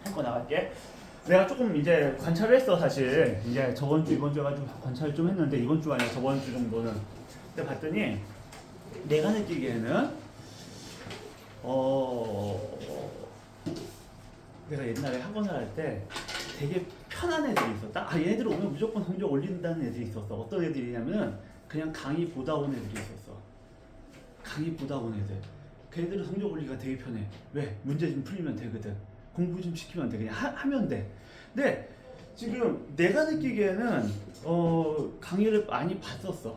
한거 나갈게. 내가 조금 이제 관찰을 했어 사실. 이제 저번 주 이번 주 가지고 관찰을 좀 했는데 이번 주 아니라 저번 주 정도는. 근데 봤더니 내가 느끼기에는 내가 옛날에 학원을 할 때 되게 편한 애들이 있었다. 아 얘네들 오면 무조건 성적 올린다는 애들이 있었어. 어떤 애들이냐면 그냥 강의 보다 온 애들이 있었어. 강의 보다 온 애들. 그 애들은 성적 올리기가 되게 편해. 왜? 문제 좀 풀리면 되거든. 공부 좀 시키면 돼. 그냥 하면 돼. 근데 지금 내가 느끼기에는 강의를 많이 봤었어.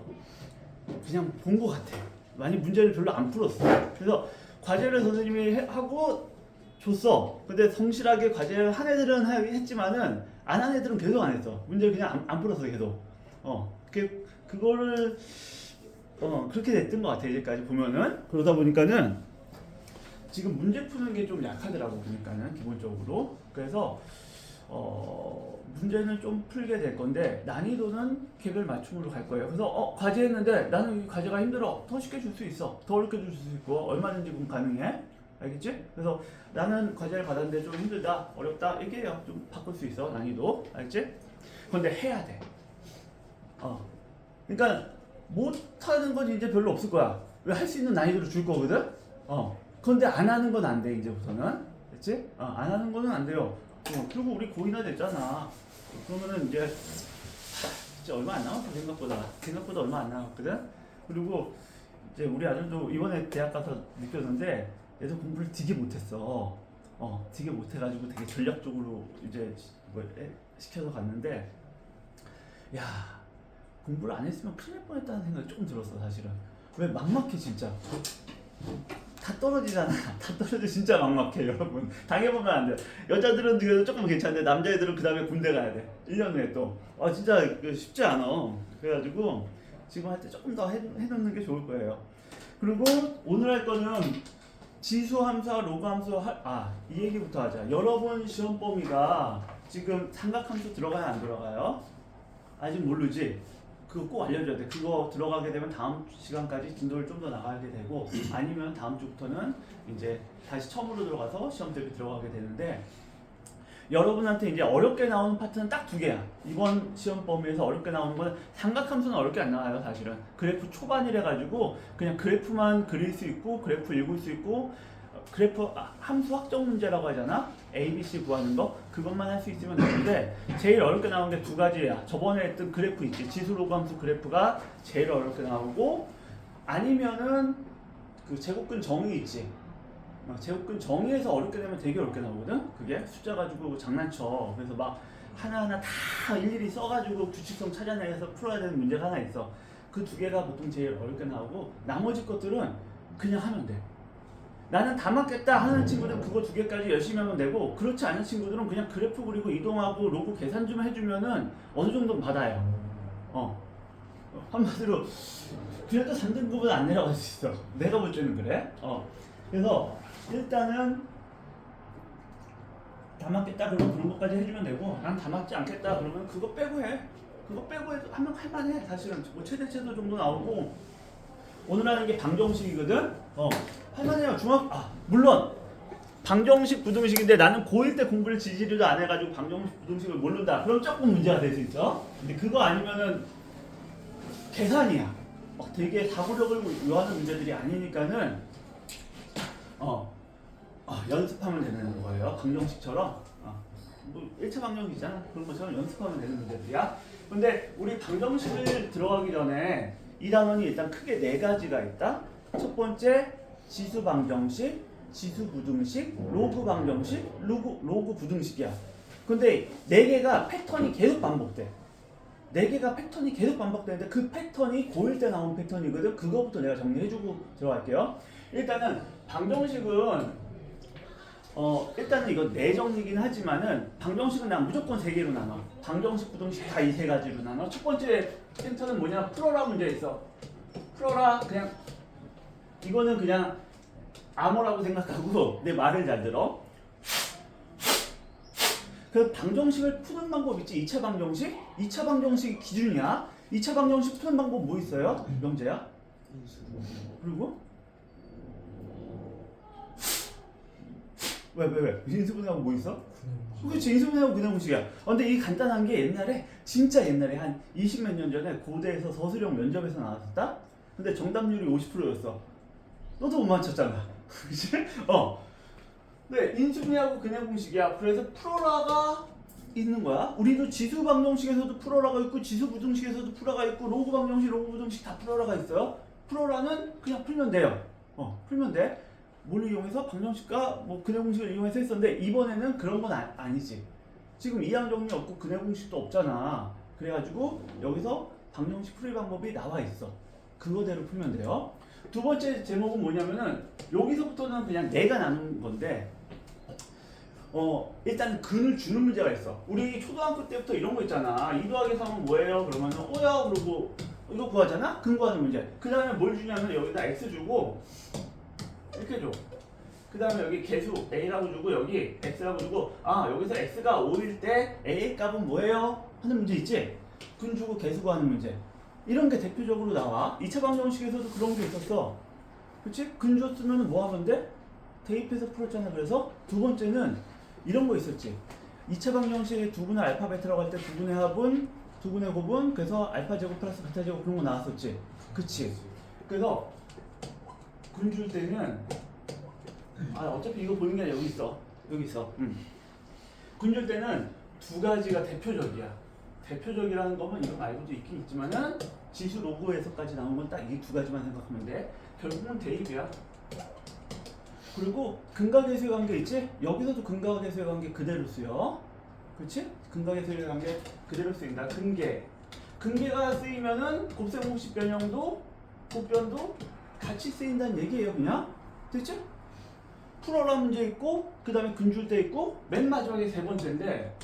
그냥 본 것 같아. 많이 문제를 별로 안 풀었어. 그래서 과제를 선생님이 하고 줬어. 근데 성실하게 과제를 한 애들은 했지만은 안 한 애들은 계속 안 했어. 문제를 그냥 안 풀었어 계속. 그거를 그렇게 됐던 것 같아 이제까지 보면은. 그러다 보니까는 지금 문제 푸는 게 좀 약하더라고 보니까는 기본적으로. 그래서 문제는 좀 풀게 될 건데 난이도는 개별 맞춤으로 갈 거예요. 그래서 과제 했는데 나는 이 과제가 힘들어. 더 쉽게 줄 수 있어. 더 어렵게 줄 수 있고 얼마든지 그럼 가능해. 알겠지? 그래서 나는 과제를 받았는데 좀 힘들다, 어렵다 얘기해요. 좀 바꿀 수 있어 난이도. 알겠지? 그런데 해야 돼. 그러니까 못하는 건 이제 별로 없을 거야. 왜 할 수 있는 난이도를 줄 거거든? 그런데 안 하는 건 안 돼 이제부터는. 그렇지? 안 하는 거는 안 돼요. 그리고 우리 고이나 됐잖아. 그러면은 이제 진짜 얼마 안 남았어. 생각보다 얼마 안 남았거든. 그리고 이제 우리 아들도 이번에 대학 가서 느꼈는데 얘도 공부를 되게 못했어. 되게 못해가지고 되게 전략적으로 이제 시켜서 갔는데 야 공부를 안 했으면 큰일 날 뻔했다는 생각이 조금 들었어 사실은. 왜 막막해 진짜. 다 떨어지잖아. 다 떨어져. 진짜 막막해 여러분. 당해보면 안 돼. 여자들은 그래도 조금 괜찮은데 남자애들은 그 다음에 군대 가야 돼. 1년 후에 또. 진짜 쉽지 않아. 그래가지고 지금 할 때 조금 더 해놓는 게 좋을 거예요. 그리고 오늘 할 거는 지수 함수와 로그 함수 이 얘기부터 하자. 여러분 시험 범위가 지금 삼각함수 들어가요 안 들어가요? 아직 모르지? 그거 꼭 알려줘야 돼. 그거 들어가게 되면 다음 시간까지 진도를 좀 더 나가게 되고 아니면 다음 주부터는 이제 다시 처음으로 들어가서 시험 대비 들어가게 되는데 여러분한테 이제 어렵게 나오는 파트는 딱 두 개야. 이번 시험 범위에서 어렵게 나오는 건 삼각함수는 어렵게 안 나와요 사실은. 그래프 초반이라 가지고 그냥 그래프만 그릴 수 있고 그래프 읽을 수 있고 그래프 함수 확정 문제라고 하잖아. A, B, C 구하는 거 그것만 할 수 있으면 되는데 제일 어렵게 나오는 게 두 가지야. 저번에 했던 그래프 있지. 지수 로그 함수 그래프가 제일 어렵게 나오고 아니면은 그 제곱근 정의 있지. 제곱근 정의에서 어렵게 되면 되게 어렵게 나오거든. 그게 숫자 가지고 장난쳐. 그래서 막 하나하나 다 일일이 써가지고 규칙성 찾아내서 풀어야 되는 문제가 하나 있어. 그 두 개가 보통 제일 어렵게 나오고 나머지 것들은 그냥 하면 돼. 나는 다 맞겠다 하는 친구들은 그거 두 개까지 열심히 하면 되고 그렇지 않은 친구들은 그냥 그래프 그리고 이동하고 로그 계산 좀 해주면은 어느 정도는 받아요. 한마디로 그래도 3등급은 안 내려갈 수 있어. 내가 볼 때는 그래. 그래서 일단은 다 맞겠다 그러면 그런 것까지 해주면 되고 난 다 맞지 않겠다 그러면 그거 빼고 해. 그거 빼고 해도 하면 할만해. 사실은 뭐 최대체도 정도 나오고 오늘 하는 게 방정식이거든. 할만해요. 물론 방정식 부등식인데 나는 고1 때 공부를 지지리도 안 해가지고 방정식 부등식을 모른다. 그럼 조금 문제가 될 수 있어. 근데 그거 아니면은 계산이야. 되게 사고력을 요하는 문제들이 아니니까는 연습하면 되는 거예요. 방정식처럼. 뭐 1차 방정식이잖아. 그런 것처럼 연습하면 되는 문제들이야. 근데 우리 방정식을 들어가기 전에 이 단원이 일단 크게 네 가지가 있다. 첫 번째 지수 방정식, 지수 부등식, 로그 방정식, 로그 부등식이야. 근데 네 개가 패턴이 계속 반복돼. 네 개가 패턴이 계속 반복되는데 그 패턴이 고1 때 나온 패턴이거든. 그거부터 내가 정리해주고 들어갈게요. 일단은 방정식은 일단은 이거 내정이긴 하지만은 방정식은 난 무조건 세 개로 나눠. 방정식, 부등식 다 이 세 가지로 나눠. 첫 번째 센터는 뭐냐? 풀어라 문제 있어. 풀어라 그냥 이거는 그냥 암호라고 생각하고 내 말을 잘 들어. 그 방정식을 푸는 방법 있지. 2차 방정식? 2차 방정식 기준이야. 2차 방정식 푸는 방법 뭐 있어요? 명재야? 그리고 왜? 인수분해하고 뭐 있어? 그렇지, 인수분해하고 그냥공식이야. 근데 이 간단한 게 옛날에 진짜 옛날에 한 20몇 년 전에 고대에서 서술형 면접에서 나왔었다. 근데 정답률이 50%였어. 너도 못 맞췄잖아. 그치? 네, 인수분해하고 그냥공식이야. 그래서 풀어라가 있는 거야. 우리도 지수 방정식에서도 풀어라가 있고 지수 부등식에서도 풀어라가 있고 로그 방정식, 로그 부등식 다 풀어라가 있어요. 풀어라는 그냥 풀면 돼요. 풀면 돼. 뭘 이용해서 방정식과 뭐 그래공식을 이용해서 했었는데 이번에는 그런 건 아니지. 지금 이항정리 없고 그래공식도 없잖아. 그래가지고 여기서 방정식 풀이 방법이 나와 있어. 그거대로 풀면 돼요. 두 번째 제목은 뭐냐면은 여기서부터는 그냥 내가 나눈 건데 일단 근을 주는 문제가 있어. 우리 초등학교 때부터 이런 거 있잖아. 2 더하기 3은 뭐예요? 그러면은 오야 그러고 이거 구하잖아? 근 구하는 문제. 그 다음에 뭘 주냐면 여기다 x 주고 이렇게 줘. 그 다음에 여기 개수 a라고 주고 여기 x라고 주고 여기서 x가 5일 때 a의 값은 뭐예요? 하는 문제 있지? 근 주고 개수 구하는 문제. 이런 게 대표적으로 나와. 2차 방정식에서도 그런 게 있었어. 그치? 근 줬으면 뭐 하면 돼? 대입해서 풀었잖아. 그래서 두 번째는 이런 거 있었지. 2차 방정식에 두분의 알파 베타라고 할 때 두분의 합은 두분의 곱은 그래서 알파 제곱 플러스 베타 제곱 그런 거 나왔었지. 그치? 그래서 근 줄 때는 어차피 이거 보는 게 아니라 여기 있어. 여기 있어. 근 줄 때는 두 가지가 대표적이야. 대표적이라는 거면 이거 말고도 있긴 있지만은 지수 로그에서까지 나온 건 딱 이 두 가지만 생각하면 돼. 결국은 대입이야. 그리고 근각계수의 관계 있지? 여기서도 근각계수의 관계 그대로 쓰여. 그렇지? 근각계수의 관계 그대로 쓰인다. 근계가 쓰이면은 곱셈공식 변형도 곱변도 같이 쓰인다는 얘기예요. 그냥. 됐지? 풀어라 문제 있고 그 다음에 근 줄 때 있고 맨 마지막에 세 번째인데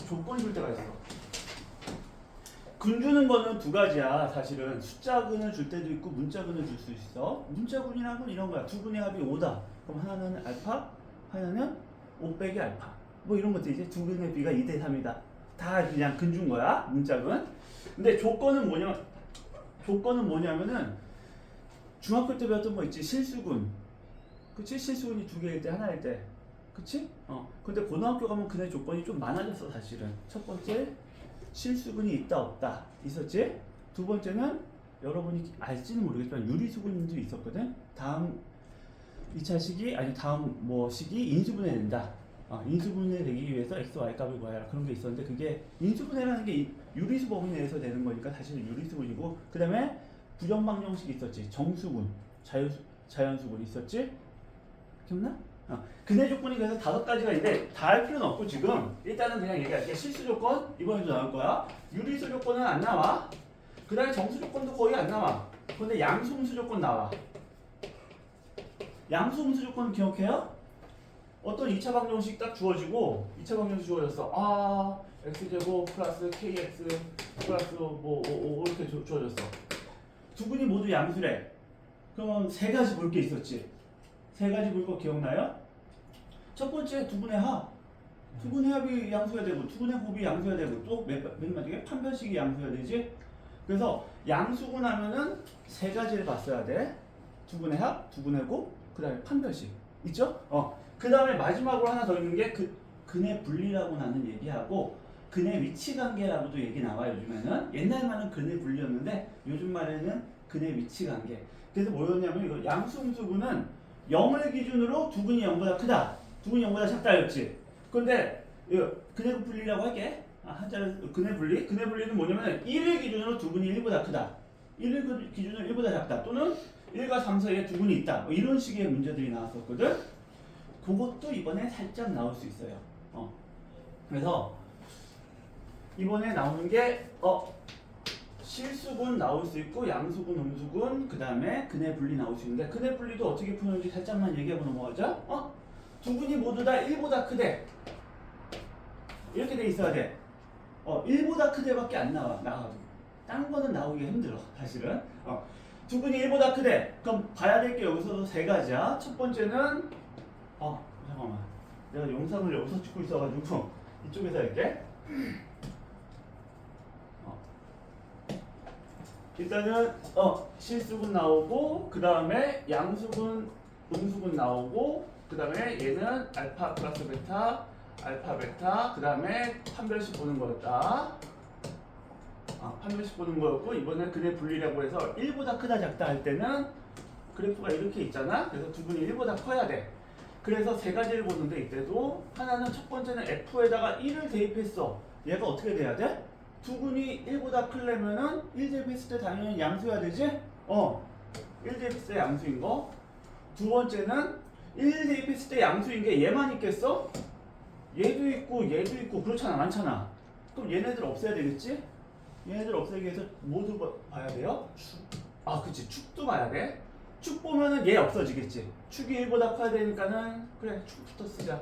조건 줄 때가 있어. 근 주는 거는 두 가지야. 사실은 숫자 근을 줄 때도 있고 문자 근을 줄 수 있어. 문자 근이라는 건 이런 거야. 두 분의 합이 5다. 그럼 하나는 알파, 하나는 5 빼기 알파. 뭐 이런 것들이지. 두 근의 비가 2대 3이다. 다 그냥 근 준 거야. 문자 근. 근데 조건은 뭐냐면은 중학교 때 배웠던 거 있지. 실수근. 그치? 실수근이 두 개일 때 하나일 때. 그치? 근데 고등학교 가면 근의 조건이 좀 많아졌어. 사실은. 첫 번째 실수근이 있다 없다 있었지? 두 번째는 여러분이 알지는 모르겠지만 유리수근도 있었거든. 다음 2차 시기 아니 다음 뭐 시기 인수분해 된다. 인수분해 되기 위해서 x, y 값을 구하라 그런 게 있었는데 그게 인수분해라는 게 유리수 범위 내에서 되는 거니까 사실은 유리수근이고 그 다음에 부정방정식이 있었지. 정수근, 자연수근 있었지? 기억나? 근해 조건이 그래서 5가지가 있는데 다 할 필요는 없고 지금 일단은 그냥 얘기할게. 실수 조건 이번에도 나올 거야. 유리수 조건은 안 나와. 그 다음에 정수 조건도 거의 안 나와. 근데 양수음수 조건 나와. 양수음수 조건 기억해요? 어떤 2차 방정식 딱 주어지고 2차 방정식 주어졌어. x제곱 플러스 kx 플러스 뭐 이렇게 주어졌어. 두 분이 모두 양수래. 그러면 세 가지 볼 게 있었지. 세 가지 볼 거 기억나요? 첫 번째 두 분의 합. 두 분의 합이 양수가 되고 두 분의 곱이 양수가 되고 또 맨 마지막에 판별식이 양수가 되지. 그래서 양수분 하면은 세 가지를 봤어야 돼. 두 분의 합, 두 분의 곱, 그 다음에 판별식. 있죠? 그 다음에 마지막으로 하나 더 있는 게 근의 분리라고 나는 얘기하고 근의 위치 관계라고도 얘기 나와. 요즘에는 옛날 말은 근의 분리였는데 요즘 말에는 근의 위치 관계. 그래서 뭐였냐면 이거 양수음수분은 0을 기준으로 두 분이 0보다 크다. 두 분이 0보다 작다였지. 그런데 근의 분리라고 할게. 한자를 근의 분리. 근의 분리는 뭐냐면 1을 기준으로 두 분이 1보다 크다. 1을 기준으로 1보다 작다. 또는 1과 3 사이에 두 분이 있다. 뭐 이런 식의 문제들이 나왔었거든. 그것도 이번에 살짝 나올 수 있어요. 그래서 이번에 나오는 게 실수분 나올 수 있고 양수분, 음수분, 그 다음에 근의 분리 나올 수 있는데 근의 분리도 어떻게 푸는지 살짝만 얘기하고 넘어가자. 두 분이 모두 다 1보다 크대. 이렇게 돼 있어야 돼. 1보다 크대밖에 안 나와도. 딴 거는 나오기가 힘들어. 사실은. 두 분이 1보다 크대. 그럼 봐야 될 게 여기서도 세 가지야. 첫 번째는 잠깐만. 내가 영상을 여기서 찍고 있어가지고 이쪽에서 할게. 일단은 실수분 나오고 그 다음에 양수분, 음수분 나오고 그 다음에 얘는 알파 플러스 베타, 알파 베타, 그 다음에 판별식 보는 거였다. 판별식 보는 거였고, 이번에 근의 분리라고 해서 1보다 크다 작다 할 때는 그래프가 이렇게 있잖아. 그래서 두 분이 1보다 커야 돼. 그래서 세 가지를 보는데 이때도 하나는 첫 번째는 F에다가 1을 대입했어. 얘가 어떻게 돼야 돼? 두 군이 1보다 크려면은 1 대입했을 때 당연히 양수여야 되지? 1 대입했을 때 양수인 거. 두 번째는 1 대입했을 때 양수인 게 얘만 있겠어? 얘도 있고 얘도 있고 그렇잖아. 많잖아. 그럼 얘네들 없애야 되겠지? 얘네들 없애기 위해서 뭐도 봐야 돼요? 그치. 축도 봐야 돼. 축 보면은 얘 없어지겠지. 축이 1보다 커야 되니까는 그래 축부터 쓰자.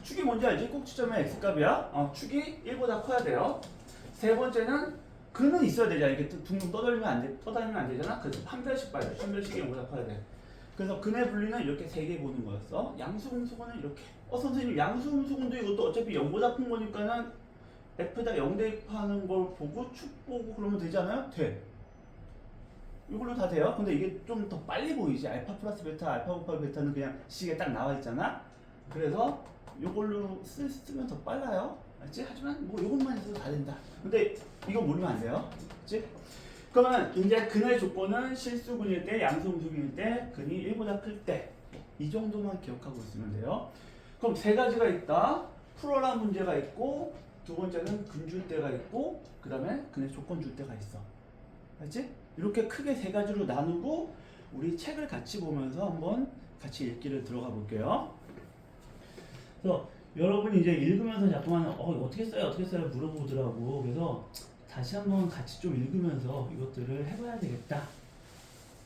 축이 뭔지 알지? 꼭지점의 x값이야. 축이 1보다 커야 돼요. 세 번째는 근은 있어야 되잖아. 이렇게 둥둥 떠다니면 안 되잖아. 그래서 판별식 봐야 돼. 판별식이 0보다 커야 돼. 그래서 근의 분리는 이렇게 세 개 보는 거였어. 양수음수근은 이렇게. 선생님 양수음수근도 이것도 어차피 0보다 큰 거니까는 f에다 0 대입하는 걸 보고 축 보고 그러면 되잖아요. 돼. 이걸로 다 돼요. 근데 이게 좀 더 빨리 보이지. 알파 플러스 베타, 알파 곱하기 베타는 그냥 식에 딱 나와 있잖아. 그래서 이걸로 쓰면 더 빨라요. 알지? 하지만 뭐 이것만 있어도 다 된다. 근데 이거 모르면 안 돼요. 알지? 그러면 이제 근의 조건은 실수근일 때, 양수음수근일 때, 근이 1보다 클 때. 이 정도만 기억하고 있으면 돼요. 그럼 세 가지가 있다. 풀어라 문제가 있고, 두 번째는 근 줄 때가 있고, 그 다음에 근의 조건 줄 때가 있어. 알지? 이렇게 크게 세 가지로 나누고 우리 책을 같이 보면서 한번 같이 읽기를 들어가 볼게요. 그래서 여러분이 이제 읽으면서 자꾸만 어떻게 써요 물어보더라고. 그래서 다시 한번 같이 좀 읽으면서 이것들을 해봐야 되겠다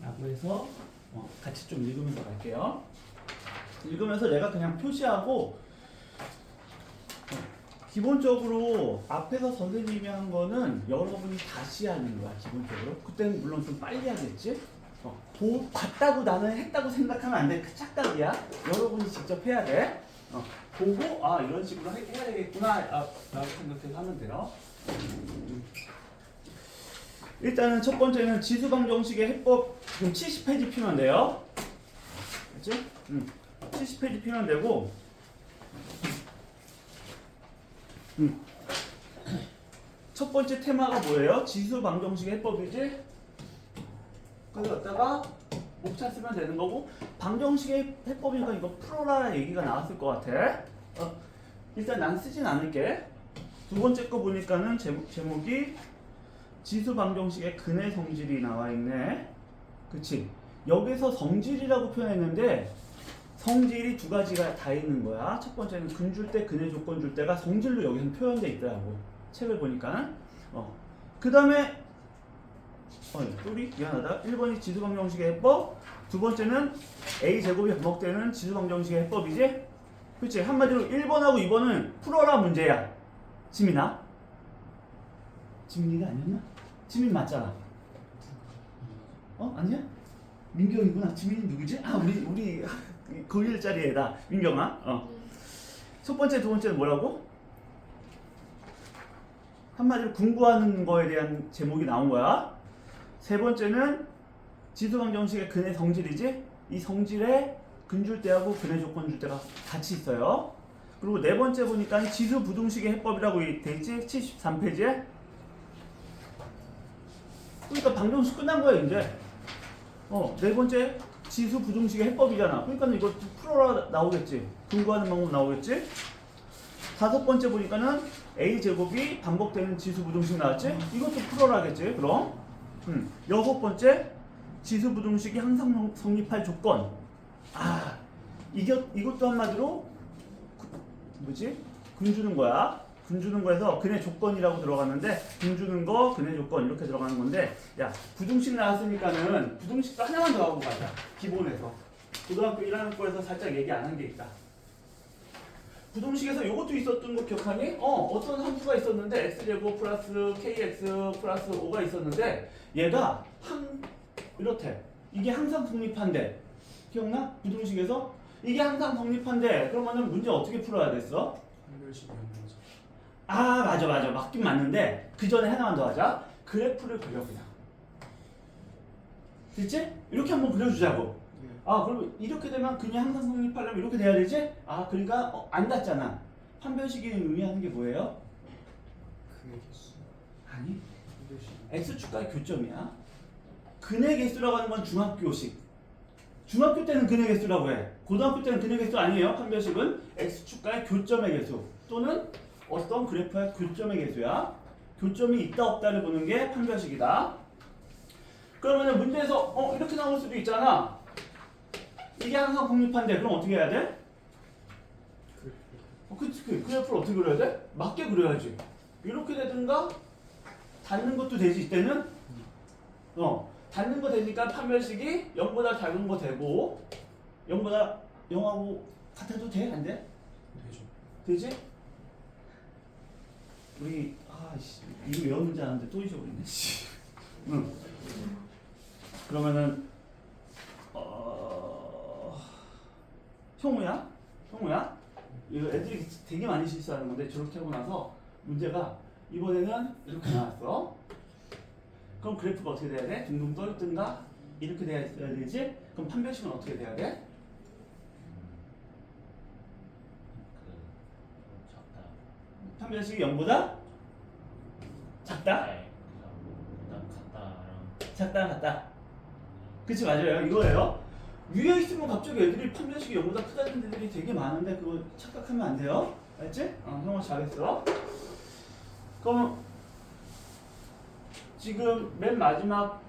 라고 해서 같이 좀 읽으면서 갈게요. 읽으면서 내가 그냥 표시하고 기본적으로 앞에서 선생님이 한 거는 여러분이 다시 하는 거야. 기본적으로 그때는 물론 좀 빨리 하겠지. 봤다고 나는 했다고 생각하면 안 돼. 그 착각이야. 여러분이 직접 해야 돼. 보고 이런 식으로 해야 되겠구나 라고 생각해서 하면 돼요. 일단은 첫 번째는 지수방정식의 해법 지금 70페이지 피면 돼요. 그렇지? 70페이지 피면 되고 첫 번째 테마가 뭐예요? 지수방정식의 해법이지? 그래서 갖다가 목차 쓰면 되는 거고 방정식의 해법이니까 이거 풀어라 얘기가 나왔을 것 같아. 일단 난 쓰진 않을게. 두 번째 거 보니까는 제목이 지수방정식의 근의 성질이 나와 있네. 그치? 여기서 성질이라고 표현했는데 성질이 두 가지가 다 있는 거야. 첫 번째는 근 줄 때, 근의 조건 줄 때가 성질로 여기서 표현되어 있더라고. 책을 보니까. 그 다음에 미안하다. 1번이 지수방정식의 해법. 두 번째는 a제곱이 반복되는 지수방정식의 해법이지? 그치? 한마디로 1번하고 2번은 풀어라 문제야. 지민아? 지민이가 아니었나? 지민 맞잖아. 아니야? 민경이구나. 지민이 누구지? 우리 고1짜리 애다. 민경아. 첫 번째, 두 번째는 뭐라고? 한마디로 공부하는 거에 대한 제목이 나온 거야. 세 번째는 지수방정식의 근의 성질이지? 이 성질에 근 줄 때하고 근의 조건 줄 때가 같이 있어요. 그리고 네 번째 보니까 지수부등식의 해법이라고 돼 있지? 73페이지에. 그러니까 방정식 끝난 거야 이제. 네 번째 지수부등식의 해법이잖아. 그러니까 이거 풀어라 나오겠지. 근거하는 방법 나오겠지. 다섯 번째 보니까는 a제곱이 반복되는 지수부등식 나왔지? 이것도 풀어라겠지. 그럼 여섯 번째 지수부등식이 항상 성립할 조건. 이것도 한마디로 근 주는 거야. 근 주는 거에서 근의 조건이라고 들어갔는데 근 주는 거, 근의 조건 이렇게 들어가는 건데 야 부등식 나왔으니까는 부등식도 하나만 더 하고 가자. 기본에서 고등학교 1학년 거에서 살짝 얘기 안 한 게 있다. 부등식에서 이것도 있었던 거 기억하니? 어떤 함수가 있었는데 x제곱 플러스 kx 플러스 5가 있었는데 얘가 이렇대. 이게 항상 성립한대. 기억나? 부등식에서 이게 항상 성립한대. 그러면은 문제 어떻게 풀어야 됐어? 맞아. 맞긴 맞는데 그 전에 하나만 더 하자. 그래프를 그려 그냥. 됐지? 이렇게 한번 그려주자고. 네. 아 그럼 이렇게 되면 그냥 항상 성립하려면 이렇게 돼야 되지? 아 그러니까 안 닿잖아. 판별식이 의미하는 게 뭐예요? 그의 개수. 아니 판별식. x축과의 교점이야. 근의 개수라고 하는 건 중학교식. 중학교 때는 근의 개수라고 해. 고등학교 때는 근의 개수 아니에요. 판별식은 x축과의 교점의 개수 또는 어떤 그래프의 교점의 개수야. 교점이 있다 없다를 보는 게 판별식이다. 그러면 문제에서 이렇게 나올 수도 있잖아. 이게 항상 성립한데 그럼 어떻게 해야 돼? 그치, 그래프를 어떻게 그려야 돼? 맞게 그려야지. 이렇게 되든가 닿는 것도 되지 이때는. 닿는 거 되니까 판별식이 0보다 작은 거 되고 0보다 0하고 같아도 돼? 안 돼? 되죠. 되지? 우리 이거 외웠는 줄 알았는데 또 잊어버리네. 응. 그러면은 형우야? 이거 애들이 되게 많이 실수하는 건데 저렇게 하고 나서 문제가 이번에는 이렇게 나왔어. 그럼 그래프가 어떻게 돼야 돼? 둥둥 떠 있든가 이렇게 돼야 되지? 그럼 판별식은 어떻게 돼야 돼? 작다. 판별식이 0보다 작다? 네. 일단 같다랑 작다. 그치 맞아요. 이거예요. 위에 있으면 갑자기 애들이 판별식이 0보다 크다는 애들이 되게 많은데 그거 착각하면 안 돼요. 알지? 형아 잘했어. 그럼 지금 맨 마지막에서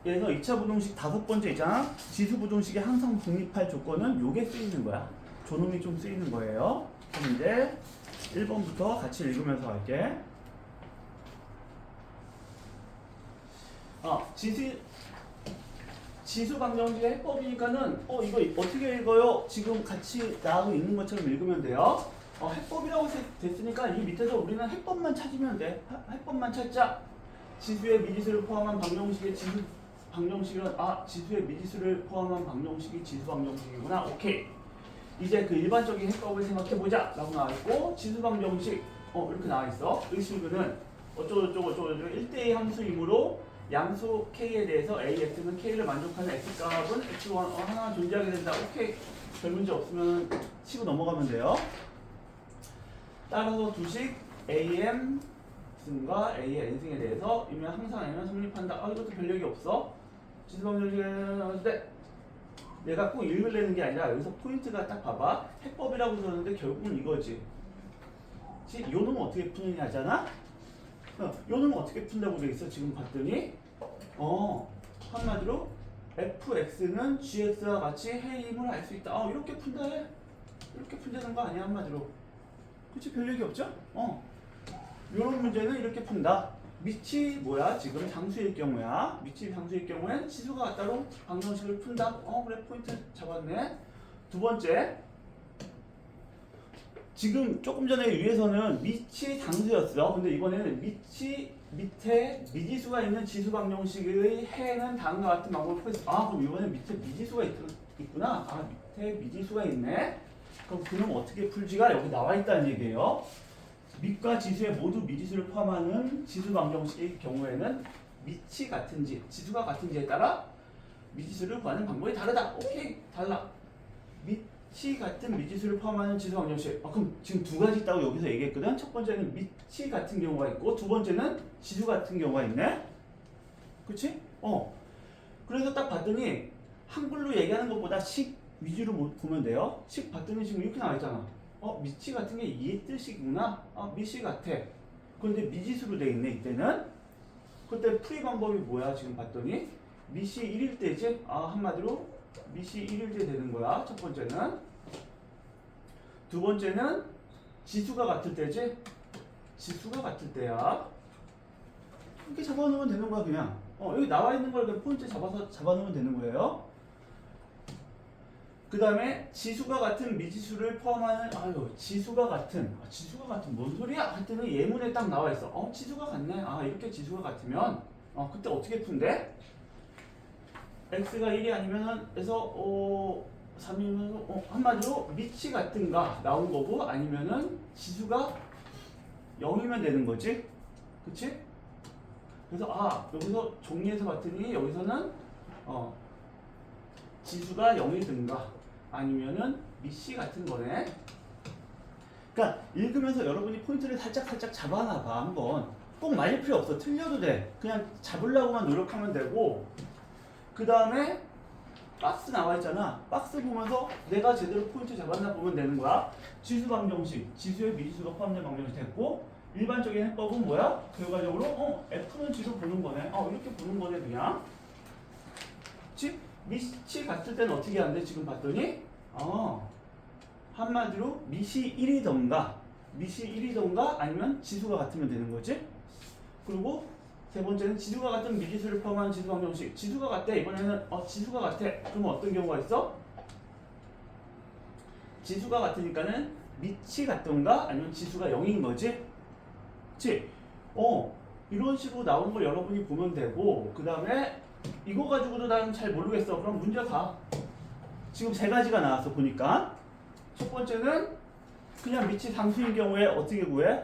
2차 부동식 5번째 있잖아. 지수 부동식이 항상 성립할 조건은 요게 쓰이는 거야. 조놈이 좀 쓰이는 거예요. 그럼 이제 1번부터 같이 읽으면서 할게. 지수 방정식의 해법이니까는 이거 어떻게 읽어요? 지금 같이 나하고 있는 것처럼 읽으면 돼요. 해법이라고 됐으니까 이 밑에서 우리는 해법만 찾으면 돼. 해법만 찾자. 지수의 미지수를 포함한 방정식의 지수 방정식은 지수의 미지수를 포함한 방정식이 지수 방정식이구나. 오케이. 이제 그 일반적인 해법을 생각해 보자. 라고 나와 있고 지수 방정식 이렇게 나와 있어. 의식은 어쩌고저쩌고 1대2 함수이므로 양수 k에 대해서 ax는 k를 만족하는 x값은 x1 하나 존재하게 된다. 오케이. 별 문제 없으면 치고 넘어가면 돼요. 따라서 두식 am 승과 a의 n승에 대해서 이면 항상 n은 성립한다. 이것도 별 얘기 없어. 지수방정식에 나왔을 때 내가 꼭 읽으려는 게 아니라 여기서 포인트가 딱 봐봐. 해법이라고 그러는데 결국은 이거지. 요 놈은 어떻게 푸느냐 하잖아. 요 놈은 어떻게 푼다고 돼 있어. 지금 봤더니 한마디로 fx는 gx와 같이 해임을 알 수 있다. 이렇게 푼다 해. 이렇게 푼다는 거 아니야 한마디로. 그치 별 얘기 없죠? 요런 문제는 이렇게 푼다. 밑이 뭐야? 지금 상수일 경우야. 밑이 상수일 경우엔 지수가 같다로 방정식을 푼다. 그래 포인트 잡았네. 두 번째. 지금 조금 전에 위에서는 밑이 상수였어. 근데 이번에는 밑에 미지수가 있는 지수 방정식의 해는 다음과 같은 방법을 풀었어. 그럼 이번에 밑에 미지수가 있구나. 밑에 미지수가 있네. 그럼 그럼 어떻게 풀지가 여기 나와 있다는 얘기예요. 밑과 지수에 모두 미지수를 포함하는 지수 방정식의 경우에는 밑이 같은지 지수가 같은지에 따라 미지수를 구하는 방법이 다르다. 오케이 달라. 밑이 같은 미지수를 포함하는 지수 방정식. 그럼 지금 두 가지 있다고 여기서 얘기했거든. 첫 번째는 밑이 같은 경우가 있고 두 번째는 지수 같은 경우가 있네. 그치? 그래서 딱 봤더니 한글로 얘기하는 것보다 식 위주로 보면 돼요. 식 봤더니 지금 이렇게 나와 있잖아. 밑이 같은 게 이 뜻이구나. 밑이 같아. 그런데 미지수로 돼 있네 이때는. 그때 풀이 방법이 뭐야 지금 봤더니 밑이 1일 때지. 한마디로 밑이 1일 때 되는 거야. 첫 번째는. 두 번째는 지수가 같을 때지. 지수가 같을 때야. 이렇게 잡아놓으면 되는 거야 그냥. 여기 나와 있는 걸 그냥 포인트 잡아놓으면 되는 거예요. 그 다음에 지수가 같은 미지수를 포함하는 지수가 같은 뭔 소리야? 할 때는 예문에 딱 나와 있어. 지수가 같네. 이렇게 지수가 같으면 그때 어떻게 푼대? x가 1이 아니면은 그래서 3이면 한마디로 밑이 같은가 나온 거고 아니면은 지수가 0이면 되는 거지. 그치? 그래서 여기서 정리해서 봤더니 여기서는 지수가 0이든가 아니면은 미시 같은 거네. 그러니까 읽으면서 여러분이 포인트를 살짝 잡아놔봐 한번. 꼭 말릴 필요 없어. 틀려도 돼. 그냥 잡으려고만 노력하면 되고. 그 다음에 박스 나와 있잖아. 박스 보면서 내가 제대로 포인트 잡았나 보면 되는 거야. 지수 방정식, 지수의 미지수가 포함된 방정식 됐고, 일반적인 해법은 뭐야? 결과적으로 F는 G로 보는 거네. 이렇게 보는 거네 그냥. 그치? 미시 같을 때는 어떻게 하는데 지금 봤더니 한마디로 미시 1이던가 아니면 지수가 같으면 되는 거지. 그리고 세 번째는 지수가 같은 미지수를 포함한 지수 방정식. 지수가 같대. 이번에는 지수가 같아. 그러면 어떤 경우가 있어? 지수가 같으니까는 미치 같던가 아니면 지수가 0인 거지. 그치? 이런 식으로 나오는 걸 여러분이 보면 되고, 그 다음에 이거 가지고도 나는 잘 모르겠어. 그럼 문제 가. 지금 세 가지가 나왔어 보니까. 첫 번째는 그냥 미치 상수인 경우에 어떻게 구해?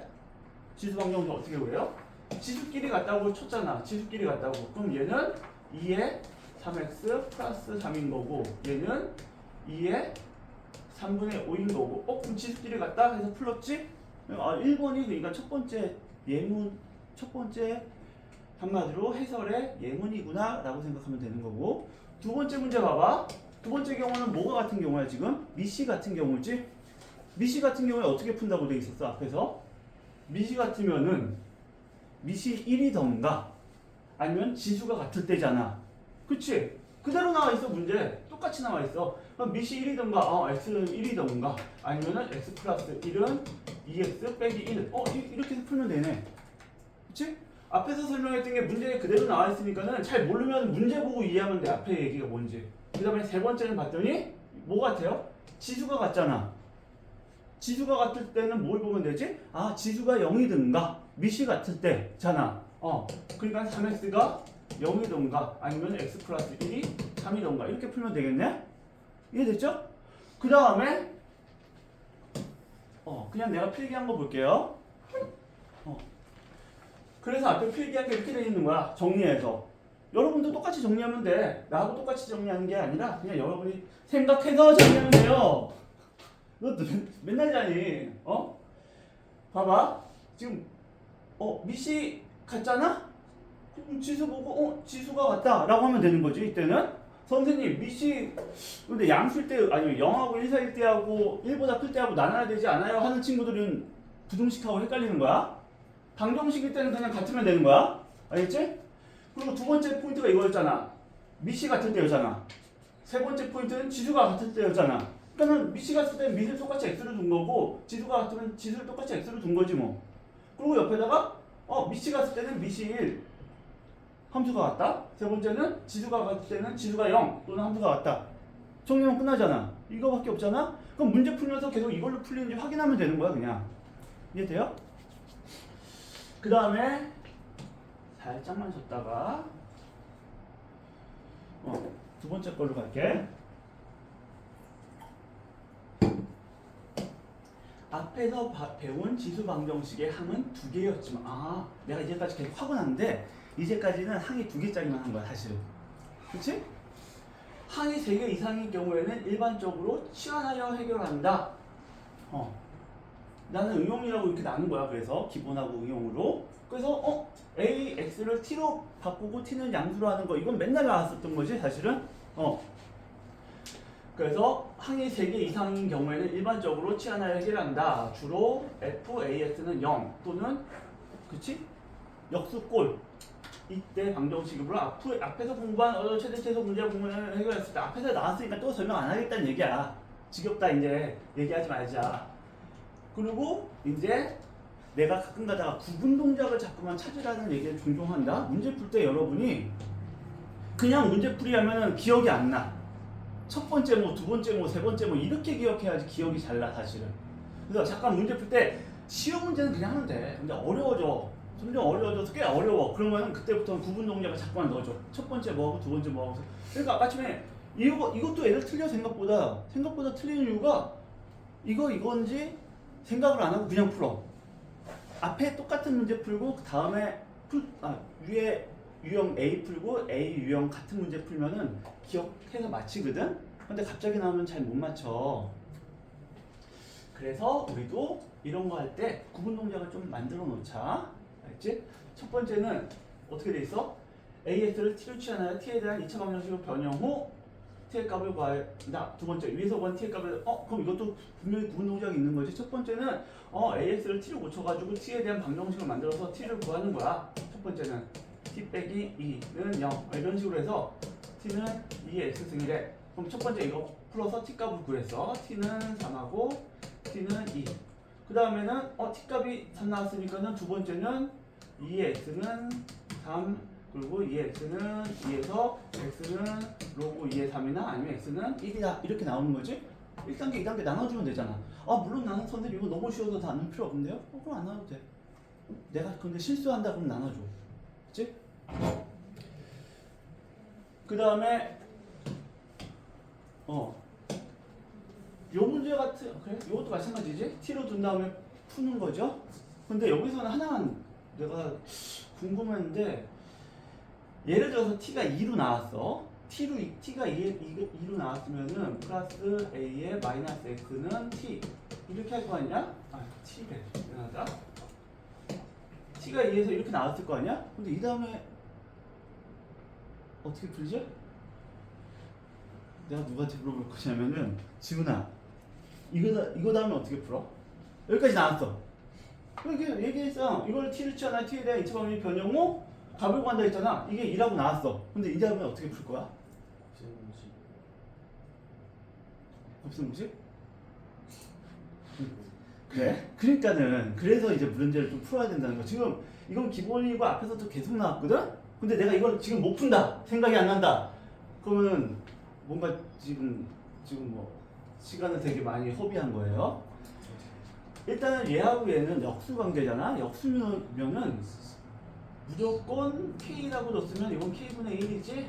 지수 방정식 어떻게 구해요? 지수끼리 같다고 쳤잖아. 지수끼리 같다고. 그럼 얘는 2에 3x 플러스 3인 거고, 얘는 2에 3분의 5인 거고. 그럼 지수끼리 같다 해서 풀었지? 1번이 그러니까 첫 번째 예문, 첫 번째 한마디로 해설의 예문이구나 라고 생각하면 되는 거고. 두 번째 문제 봐봐. 두 번째 경우는 뭐가 같은 경우야 지금? 미시 같은 경우지? 미시 같은 경우에 어떻게 푼다고 돼 있었어 앞에서? 미시 같으면은 미시 1이던가 아니면 지수가 같을 때잖아. 그치? 그대로 나와 있어 문제. 똑같이 나와 있어. 그럼 미시 1이던가 x는 1이던가 아니면은 x 플러스 1은 2x 빼기 1은 이렇게 해서 풀면 되네. 그치? 앞에서 설명했던 게 문제에 그대로 나와 있으니까는 잘 모르면 문제 보고 이해하면 돼. 앞에 얘기가 뭔지. 그 다음에 세 번째는 봤더니 뭐 같아요? 지수가 같잖아. 지수가 같을 때는 뭘 보면 되지? 지수가 0이든가 미시 같을 때잖아. 그러니까 3x가 0이든가 아니면 x 플러스 1이 3이든가 이렇게 풀면 되겠네? 이해됐죠? 그 다음에 그냥 내가 필기한 거 볼게요. 그래서 앞에 필기한 게 이렇게 돼 있는 거야. 정리해서. 여러분도 똑같이 정리하면 돼. 나하고 똑같이 정리하는 게 아니라 그냥 여러분이 생각해서 정리하면 돼요. 너 맨날 자니? 봐봐. 지금 미시 같잖아? 그럼 지수 보고 지수가 같다 라고 하면 되는 거지. 이때는 선생님 미시 근데 양수일 때 아니면 0하고 1 사이일 때하고 1보다 클 때하고 나눠야 되지 않아요? 하는 친구들은 부등식하고 헷갈리는 거야. 방정식일 때는 그냥 같으면 되는 거야. 알겠지? 그리고 두 번째 포인트가 이거였잖아. 미시 같을 때였잖아. 세 번째 포인트는 지수가 같을 때였잖아. 그러니까 미시 같을 때는 미를 똑같이 x로 둔 거고 지수가 같으면 지수를 똑같이 x로 둔 거지 뭐. 그리고 옆에다가 미시 같을 때는 미시 1 함수가 같다. 세 번째는 지수가 같을 때는 지수가 0 또는 함수가 같다. 정리하면 끝나잖아. 이거밖에 없잖아. 그럼 문제 풀면서 계속 이걸로 풀리는지 확인하면 되는 거야 그냥. 이해돼요? 그 다음에 살짝만 쉬었다가 두 번째 걸로 갈게. 앞에서 배운 지수 방정식의 항은 두 개였지만 내가 이제까지 계속 하고 났는데 이제까지는 항이 두 개짜리만 한 거야 사실은. 그치? 항이 3개 이상인 경우에는 일반적으로 치환하여 해결한다. 나는 응용이라고 이렇게 나눈 거야. 그래서 기본하고 응용으로. 그래서 a, x를 t로 바꾸고 t는 양수로 하는 거 이건 맨날 나왔었던 거지 사실은. 그래서 항이 3개 이상인 경우에는 일반적으로 치환하여 해결한다. 주로 f, a, x는 0 또는 그치? 역수꼴. 이때 방정식으로 앞에서 공부한 최대치에서 문제 공부를 해결했을 때 앞에서 나왔으니까 또 설명 안 하겠다는 얘기야. 지겹다 이제 얘기하지 말자. 그리고 이제 내가 가끔 가다가 구분 동작을 자꾸만 찾으라는 얘기를 종종 한다. 문제 풀 때 여러분이 그냥 문제 풀이 하면은 기억이 안 나. 첫 번째 뭐, 두 번째 뭐, 세 번째 뭐 이렇게 기억해야지 기억이 잘 나 사실은. 그래서 잠깐 문제 풀 때 쉬운 문제는 그냥 하면 돼. 근데 어려워져. 점점 어려워져서 꽤 어려워. 그러면 그때부터는 구분 동작을 자꾸만 넣어줘. 첫 번째 뭐하고 두 번째 뭐하고. 그러니까 아까 처음에 이것도 애들 틀려 생각보다 틀리는 이유가 이건지 생각을 안 하고 그냥 풀어. 앞에 똑같은 문제 풀고 그 다음에 위에 유형 A 풀고 A 유형 같은 문제 풀면은 기억해서 맞히거든? 근데 갑자기 나오면 잘 못 맞춰. 그래서 우리도 이런 거 할 때 구분 동작을 좀 만들어 놓자. 알겠지? 첫 번째는 어떻게 돼 있어? AS를 T로 취하나요? T에 대한 2차 방정식으로 변형 후 T의 값을 구한다. 두 번째, 위에서 구한 T의 값을 그럼 이것도 분명히 구분 동작이 있는 거지. 첫 번째는 AS를 T로 고쳐가지고 T에 대한 방정식을 만들어서 T를 구하는 거야. 첫 번째는 T 빼기 2는 0 이런 식으로 해서 T는 2의 X승이래. 그럼 첫 번째 이거 풀어서 T 값을 구했어. T는 3하고 T는 2. 그 다음에는 T 값이 3 나왔으니까는 두 번째는 2의 X는 3 그리고 2의 X는 2에서 X는 로그 2의 3이나 아니면 X는 1이다 이렇게 나오는 거지. 1단계 2단계 나눠주면 되잖아. 물론 나는 선생님 이거 너무 쉬워서 다 나눌 필요 없는데요? 그럼 안 나눠도 돼. 내가 근데 실수한다 그럼 나눠줘. 그치? 그 다음에 요 문제 같은 그래? 요것도 마찬가지지? T로 둔 다음에 푸는 거죠? 근데 여기서는 하나만 내가 궁금했는데 예를 들어서 T가 2로 나왔어. T가 2로 나왔으면은 플러스 A에 마이너스 X는 T 이렇게 할 거 아니야? T래. 미안하다. T가 2에서 이렇게 나왔을 거 아니야? 근데 이 다음에 어떻게 풀지? 내가 누구한테 물어볼 거냐면은 지훈아 이거 다음에 어떻게 풀어? 여기까지 나왔어. 이렇게 얘기했어. 이걸 T를 취하나 T에 대한 이차 방정식 변형 후 값을 구한다 했잖아. 이게 2라고 나왔어. 근데 이 다음에 어떻게 풀 거야? 곱셈 공식? 그래. 그러니까는 그래서 이제 문제를 좀 풀어야 된다는 거. 지금 이건 기본이고 앞에서도 계속 나왔거든. 근데 내가 이걸 지금 못 푼다. 생각이 안 난다. 그러면 뭔가 지금 뭐 시간을 되게 많이 허비한 거예요. 일단은 얘하고 얘는 역수 관계잖아. 역수면은 무조건 K라고 줬으면 이건 K분의 1이지?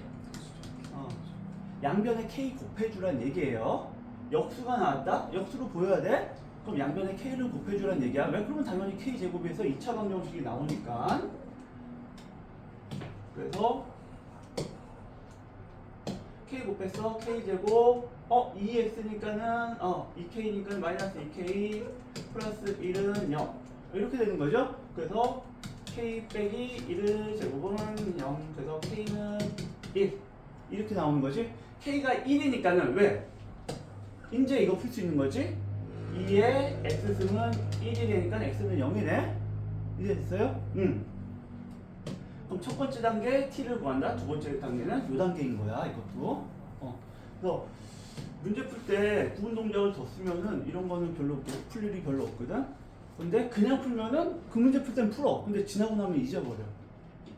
양변에 K 곱해주란 얘기예요. 역수가 나왔다? 역수로 보여야 돼? 그럼 양변에 K를 곱해주란 얘기야. 왜? 그러면 당연히 K제곱에서 2차 방정식이 나오니까. 그래서 K 곱했어. K제곱 2x니까는 2K니까 마이너스 2K 플러스 1은 0 이렇게 되는 거죠. 그래서 K 빼기 1을 제곱은 0 그래서 K는 1 이렇게 나오는 거지. K가 1이니까는 왜? 이제 이거 풀 수 있는 거지. 2의 X승은 1이 되니까 X는 0이네. 이해됐어요? 그럼 첫 번째 단계 T를 구한다. 두 번째 단계는 요 단계인 거야. 이것도. 그래서 문제 풀 때 구분 동작을 더 쓰면은 이런 거는 별로 풀 일이 별로 없거든. 근데 그냥 풀면은 그 문제 풀 땐 풀어. 근데 지나고 나면 잊어버려.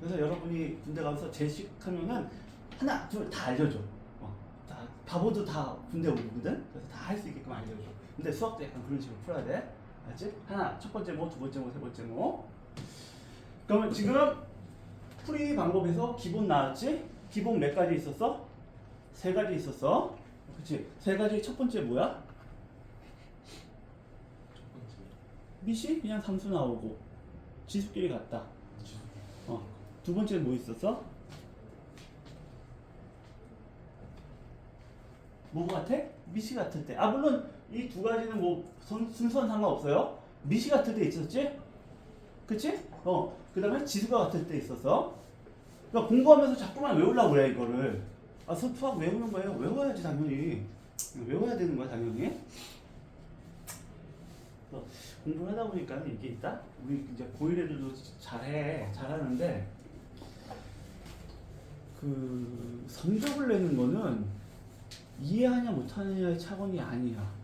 그래서 여러분이 군대 가서 제식하면은 하나, 둘 다 알려줘. 다 바보도 다 군대 오거든. 그래서 다 할 수 있게끔 알려줘. 근데 수학도 약간 그런 식으로 풀어야 돼. 알지? 하나, 첫 번째 모, 두 번째 모, 세 번째 모. 그러면 지금 풀이 방법에서 기본 나왔지? 기본 몇 가지 있었어? 세 가지 있었어. 그치? 세 가지 첫 번째 뭐야? 미시? 그냥 삼수 나오고 지수끼리 같다. 두 번째 뭐 있었어? 뭐 같아? 미시 같을 때. 물론 이 두 가지는 뭐 순서는 상관없어요. 미시 같을 때 있었지? 그치? 그 다음에 지수가 같을 때 있었어. 그러니까 공부하면서 자꾸만 외우려고 그래 이거를. 수학 외우는 거예요. 외워야지 당연히. 외워야 되는 거야 당연히. 공부를 하다 보니까 이게 있다. 우리 이제 고1 애들도 잘하는데 그 성적을 내는 거는 이해하냐 못하느냐의 차원이 아니야.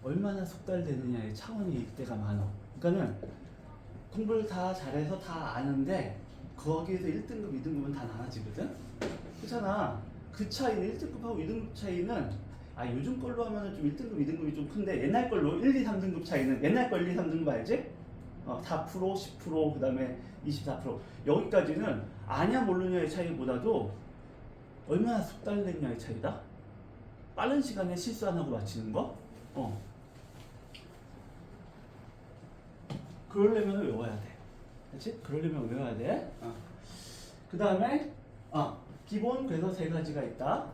얼마나 속달되느냐의 차원이 이때가 많아. 그러니까는 공부를 다 잘해서 다 아는데 거기에서 1등급, 2등급은 다 나눠지거든. 그렇잖아. 그 차이는 1등급하고 2등급 차이는 요즘 걸로 하면은 좀 1등급, 2등급이 좀 큰데 옛날 걸로 1, 2, 3등급 차이는 옛날 걸 1, 2, 3등급 알지? 4%, 10%, 그 다음에 24% 여기까지는 아냐 모르냐의 차이보다도 얼마나 속달됐냐의 차이다. 빠른 시간에 실수 안 하고 맞히는 거. 그러려면 외워야 돼. 그렇지? 그러려면 외워야 돼. 그 다음에 기본 그래서 세 가지가 있다.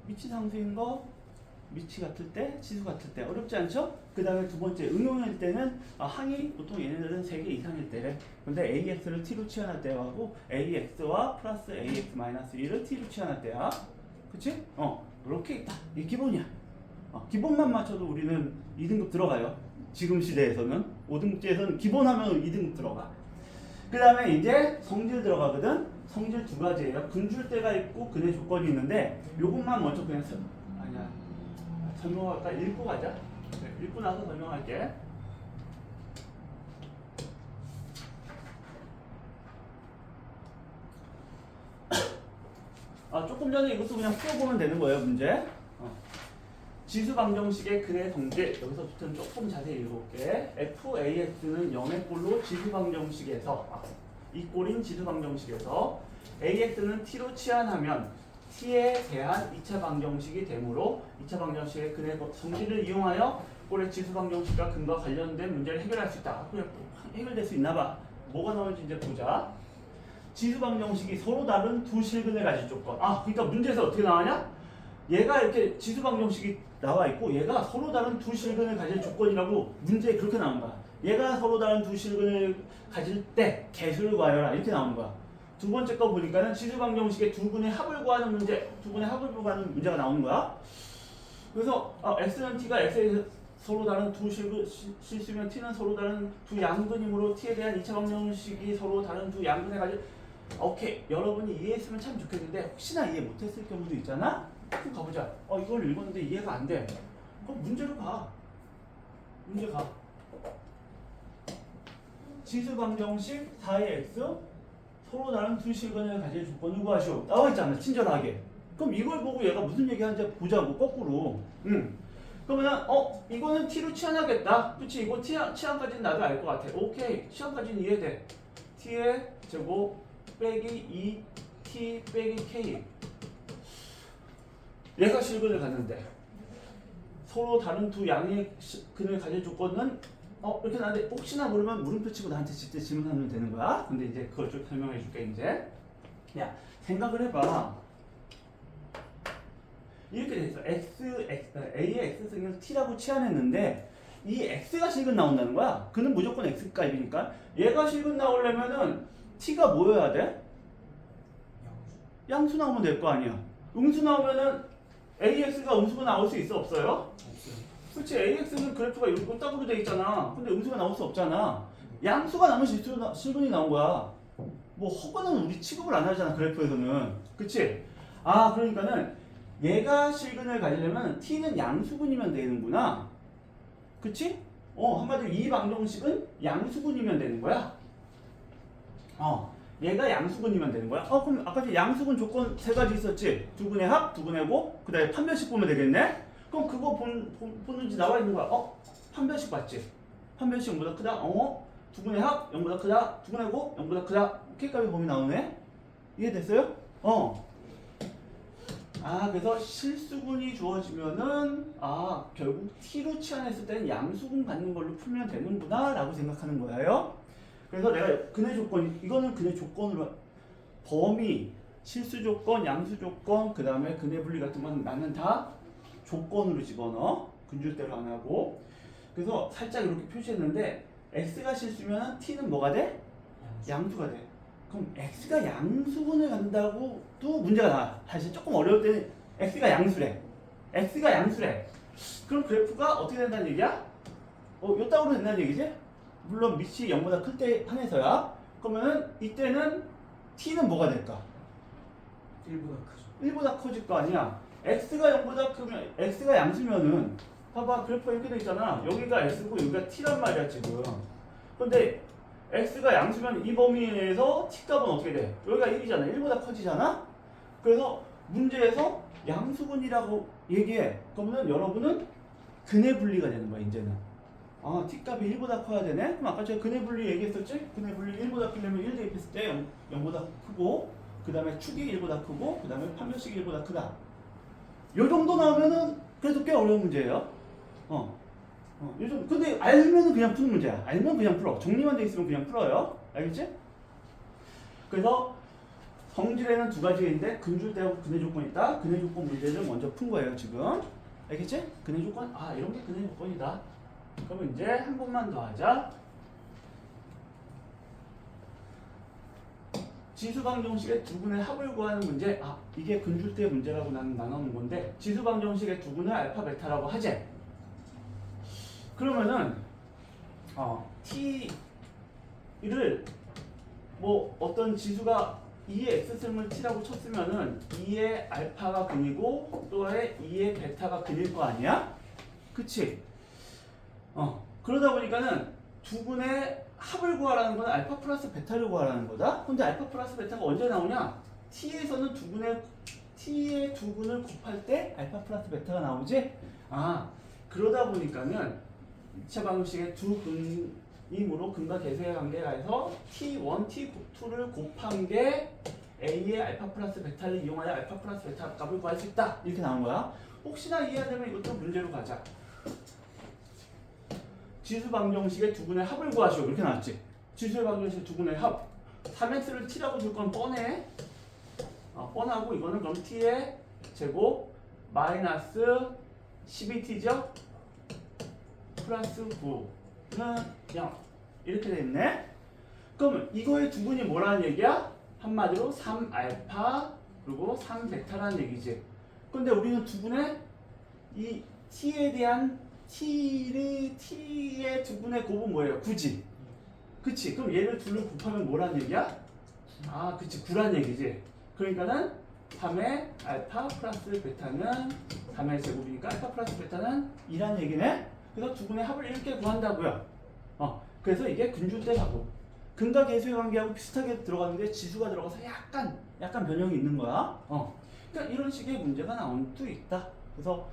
위치 상수인 거, 위치 같을 때, 지수 같을 때 어렵지 않죠? 그 다음에 두 번째 응용일 때는 항이 보통 얘네들은 3개 이상일 때래. 근데 AX를 T로 치환할 때하고 AX와 플러스 AX 마이너스 1을 T로 치환할 때야. 그치? 이렇게 있다. 이게 기본이야. 기본만 맞춰도 우리는 2등급 들어가요. 지금 시대에서는 5등급제에서는 기본하면 2등급 들어가. 그 다음에 이제 성질 들어가거든. 성질 두 가지예요. 근줄대가 있고 근의 조건이 있는데 요것만 먼저 그냥 설명할까? 읽고 가자. 읽고 나서 설명할게. 조금 전에 이것도 그냥 풀어보면 되는 거예요, 문제. 지수 방정식의 근의 성질, 여기서부터는 조금 자세히 읽어볼게. FAX는 0의 꼴로 지수 방정식에서, 이 꼴인 지수 방정식에서 AX는 T로 치환하면 T에 대한 2차 방정식이 되므로 2차 방정식의 근의 성질을 이용하여 꼴의 지수 방정식과 근과 관련된 문제를 해결할 수 있다. 그래, 해결될 수 있나 봐. 뭐가 나오는지 이제 보자. 지수 방정식이 서로 다른 두 실근을 가질 조건. 그러니까 문제에서 어떻게 나와냐? 얘가 이렇게 지수 방정식이 나와 있고 얘가 서로 다른 두 실근을 가질 조건이라고 문제에 그렇게 나온 거야. 얘가 서로 다른 두 실근을 가질 때 개수를 구하여라 이렇게 나오는 거야. 두 번째 거 보니까는 지수 방정식의 두 분의 합을 구하는 문제, 두 분의 합을 구하는 문제가 나오는 거야. 그래서 x는 t가 x에 서로 다른 두 실수면 t는 서로 다른 두 양근이므로 t에 대한 2차 방정식이 서로 다른 두 양근에 가질. 오케이, 여러분이 이해했으면 참 좋겠는데 혹시나 이해 못했을 경우도 있잖아. 그럼 가보자. 이걸 읽었는데 이해가 안 돼. 그럼 문제로 가. 문제 가. 지수 방정식 4의 x 서로 다른 두 실근을 가질 조건을 구하시오. 나와 있잖아, 친절하게. 그럼 이걸 보고 얘가 무슨 얘기하는지 보자고, 거꾸로. 그러면은 이거는 t로 치환하겠다. 그치? 이거 치환까지는 나도 알 것 같아. 오케이, 치환까지는 이해돼. t의 제곱 빼기 2t 빼기 k. 얘가 실근을 갖는데 서로 다른 두 양의 근을 가질 조건은 이렇게 나는데 혹시나 모르면 물음표 치고 나한테 직접 질문하면 되는 거야. 근데 이제 그걸 좀 설명해 줄게. 이제 야, 생각을 해봐. 이렇게 돼 있어. A의 x승을 t라고 치환했는데 이 x가 실근 나온다는 거야. 그는 무조건 x값이니까 얘가 실근 나오려면은 t가 뭐여야 돼? 양수 나오면 될 거 아니야. 음수 나오면은 AX가 음수가 나올 수 있어, 없어요? 없어요. 그렇지. AX는 그래프가 이렇게 꽃다구로 돼 있잖아. 근데 음수가 나올 수 없잖아. 양수가 나오면 실근이 나온 거야. 뭐 허가는 우리 취급을 안 하잖아, 그래프에서는. 그치? 그러니까는 얘가 실근을 가지려면 t는 양수근이면 되는구나. 그치? 한마디로 이 방정식은 양수근이면 되는 거야. 얘가 양수근이면 되는 거야. 그럼 아까 양수근 조건 세 가지 있었지? 두 분의 합, 두 분의 곱, 그 다음에 판별식 보면 되겠네? 그럼 그거 보는지 나와 있는 거야. 판별식 봤지? 판별식 0보다 크다? 두 분의 합, 0보다 크다? 두 분의 곱, 0보다 크다? K값이 범위 나오네? 이해됐어요? 그래서 실수근이 주어지면은 결국 T로 치환했을 때는 양수근 갖는 걸로 풀면 되는구나 라고 생각하는 거예요. 그래서 내가 근의 조건, 이거는 근의 조건으로 범위, 실수 조건, 양수 조건, 그 다음에 근의 분리 같은 건 나는 다 조건으로 집어넣어. 근줄대로 안 하고. 그래서 살짝 이렇게 표시했는데 x가 실수면 t는 뭐가 돼? 양수가 돼. 그럼 x가 양수근을 간다고 또 문제가 나와. 사실 조금 어려울 때는 x가 양수래. x가 양수래. 그럼 그래프가 어떻게 된다는 얘기야? 요따구로 된다는 얘기지? 물론 밑이 0보다 클 때 한해서야. 그러면은 이때는 t는 뭐가 될까? 1보다 크죠. 1보다 커질 거 아니야. x가 0보다 크면 x가 양수면은 봐봐, 그래프가 이렇게 돼 있잖아. 여기가 x고 여기가 t란 말이야 지금. 근데 x가 양수면 이 범위 내에서 t값은 어떻게 돼? 여기가 1이잖아. 1보다 커지잖아. 그래서 문제에서 양수근이라고 얘기해. 그러면 여러분은 근의 분리가 되는 거야 이제는. t값이 1보다 커야 되네? 그럼 아까 제가 근의 분리 얘기했었지? 근의 분리 1보다 크려면 1 대입했을 때 0보다 크고, 그 다음에 축이 1보다 크고, 그 다음에 판별식이 1보다 크다. 요 정도 나오면은 그래도 꽤 어려운 문제예요. 요즘 근데 알면은 그냥 푸는 문제야. 알면 그냥 풀어. 정리만 돼 있으면 그냥 풀어요. 알겠지? 그래서 성질에는 두 가지가 있는데 근줄대하고 근해 조건이 있다. 근해 조건 문제를 먼저 푼 거예요 지금. 알겠지? 근해 조건 이런 게 근해 조건이다. 그러면 이제 한 번만 더 하자. 지수방정식의 두 분의 합을 구하는 문제. 이게 근줄대 문제라고 나는 나눠놓은 건데 지수방정식의 두 분을 알파 베타라고 하지. 그러면은 t를 뭐 어떤 지수가 2의 x승을 t라고 쳤으면은 2의 알파가 근이고 또의 2의 베타가 근일 거 아니야? 그치? 그러다 보니까는 두 분의 합을 구하라는 건 알파 플러스 베타를 구하라는 거다. 근데 알파 플러스 베타가 언제 나오냐? t에서는 t의 두 분을 곱할 때 알파 플러스 베타가 나오지? 그러다 보니까는 2차 방정식의 두 근이므로 근과 계수의 관계가 해서 t1, t2를 곱한 게 a의 알파 플러스 베타를 이용하여 알파 플러스 베타 값을 구할 수 있다. 이렇게 나온 거야. 혹시나 이해 안 되면 이것도 문제로 가자. 지수 방정식의 두 분의 합을 구하시오. 이렇게 나왔지. 지수의 방정식 두 분의 합. 3x를 t라고 줄 건 뻔해. 뻔하고 이거는 그럼 t의 제곱 마이너스 12t죠. 플러스 9는 0 이렇게 됐네. 그럼 이거의 두 분이 뭐라는 얘기야? 한마디로 3알파 그리고 3베타라는 얘기지. 근데 우리는 두 분의 이 t에 대한 t의 두 분의 곱은 뭐예요? 9지. 그치? 그럼 얘를 둘을 곱하면 뭐라는 얘기야? 그치. 9란 얘기지. 그러니까는 3의 알파 플러스 베타는 3의 제곱이니까 알파 플러스 베타는 2란 얘기네. 그래서 두 분의 합을 이렇게 구한다고요. 그래서 이게 근줄대하고 근과 계수의 관계하고 비슷하게 들어가는데 지수가 들어가서 약간 변형이 있는 거야. 그러니까 이런 식의 문제가 나올 수 있다. 그래서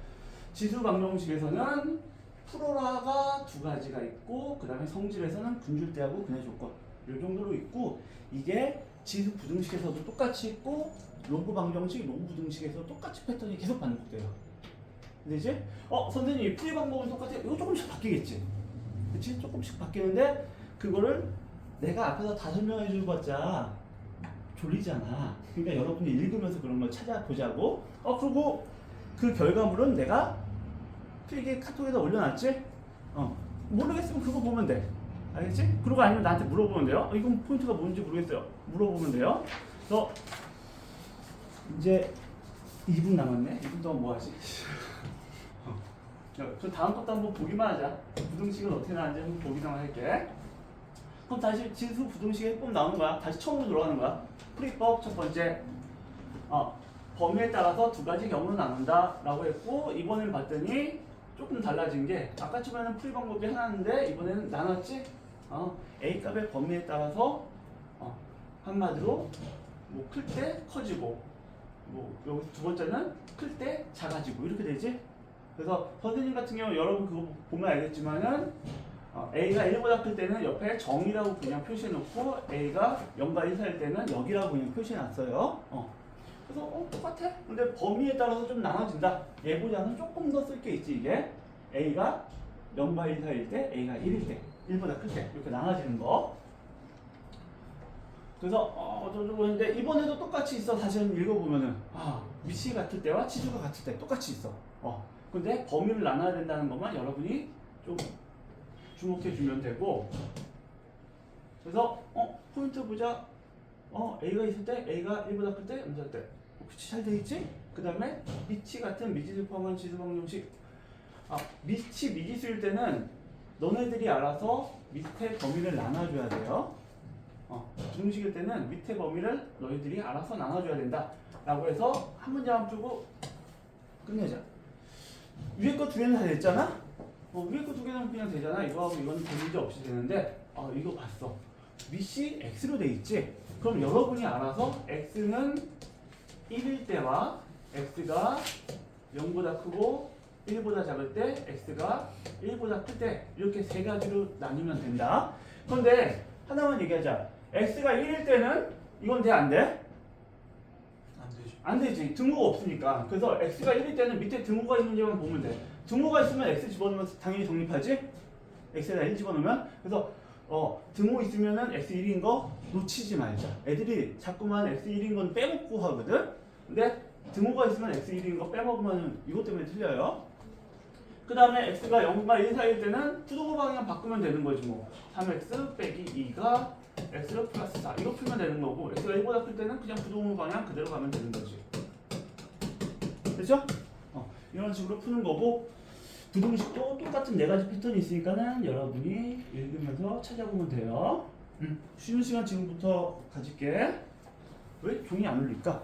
지수 방정식에서는 프로라가 두 가지가 있고 그 다음에 성질에서는 근줄대하고 근해 조건 이 정도로 있고 이게 지수 부등식에서도 똑같이 있고 로그 방정식, 로그 부등식에서 똑같이 패턴이 계속 반복돼요. 되지? 선생님 이 풀이 방법은 똑같아요. 이거 조금씩 바뀌겠지. 그치? 조금씩 바뀌는데 그거를 내가 앞에서 다 설명해 줘봤자 졸리잖아. 그러니까 여러분이 읽으면서 그런 걸 찾아보자고. 그리고 그 결과물은 내가 필기 카톡에다 올려놨지? 모르겠으면 그거 보면 돼. 알겠지? 그리고 아니면 나한테 물어보면 돼요. 이건 포인트가 뭔지 모르겠어요. 물어보면 돼요. 그래서 이제 2분 남았네. 2분 동안 뭐 하지? 그 다음 것도 한번 보기만 하자. 부등식은 어떻게 나왔는지 한번 보기만 할게. 그럼 다시 지수 부등식의 해법 나오는 거야. 다시 처음으로 돌아가는 거야. 풀이법 첫 번째. 범위에 따라서 두 가지 경우로 나눈다 라고 했고 이번엔 봤더니 조금 달라진 게 아까 처음에는 풀이 방법이 하나인데 이번에는 나눴지? A 값의 범위에 따라서 한마디로 뭐 클 때 커지고 뭐 여기 두 번째는 클 때 작아지고 이렇게 되지? 그래서 선생님 같은 경우 여러분 그거 보면 알겠지만은 A가 1보다 클 때는 옆에 정이라고 그냥 표시해 놓고 A가 0과 1 사이일 때는 여기라고 그냥 표시해 놨어요. 그래서 똑같아. 근데 범위에 따라서 좀 나눠진다. 얘보다는 조금 더 쓸 게 있지 이게. A가 0과 1 사이일 때, A가 1일 때, 1보다 클 때 이렇게 나눠지는 거. 그래서 근데 이번에도 똑같이 있어. 다시 한번 읽어보면은 위치 같을 때와 치수가 같을 때 똑같이 있어. 근데 범위를 나눠야 된다는 것만 여러분이 좀 주목해 주면 되고. 그래서 포인트 보자. A가 있을 때, A가 1보다 클 때, 0보다 때. 그치, 잘 돼 있지? 그 다음에 미치 같은 미지수 포함한 지수 방정식. 미치 미지수일 때는 너네들이 알아서 밑에 범위를 나눠줘야 돼요. 부등식일 때는 밑에 범위를 너희들이 알아서 나눠줘야 된다. 라고 해서 한 문제만 풀고 끝내자. 위에 거 두 개는 다 됐잖아? 위에 거 두 개는 그냥 되잖아. 이거하고 이거는 별 문제 없이 되는데 이거 봤어. 밑이 x로 돼 있지? 그럼 여러분이 알아서 x는 1일 때와 x가 0보다 크고 1보다 작을 때 x가 1보다 클 때 이렇게 세 가지로 나누면 된다. 그런데 하나만 얘기하자. x가 1일 때는 이건 돼? 안 돼? 안 되죠. 안 되지. 등호가 없으니까. 그래서 x가 1일 때는 밑에 등호가 있는지만 보면 돼. 등호가 있으면 x 집어넣으면 당연히 성립하지? x에다 1 집어넣으면. 그래서 등호 있으면은 x1인 거 놓치지 말자. 애들이 자꾸만 x1인 건 빼먹고 하거든. 근데 등호가 있으면 x1인 거 빼먹으면 이것 때문에 틀려요. 그 다음에 x가 0과 1 사이일 때는 부등호 방향 바꾸면 되는 거지 뭐. 3x 빼기 2가 x 플러스 4 이거 풀면 되는 거고, x가 1보다 클 때는 그냥 부등호 방향 그대로 가면 되는 거지. 됐죠? 이런 식으로 푸는 거고, 부등식도 똑같은 4가지 패턴이 있으니까는 여러분이 읽으면서 찾아보면 돼요. 쉬는 시간 지금부터 가질게. 왜 종이 안 울릴까?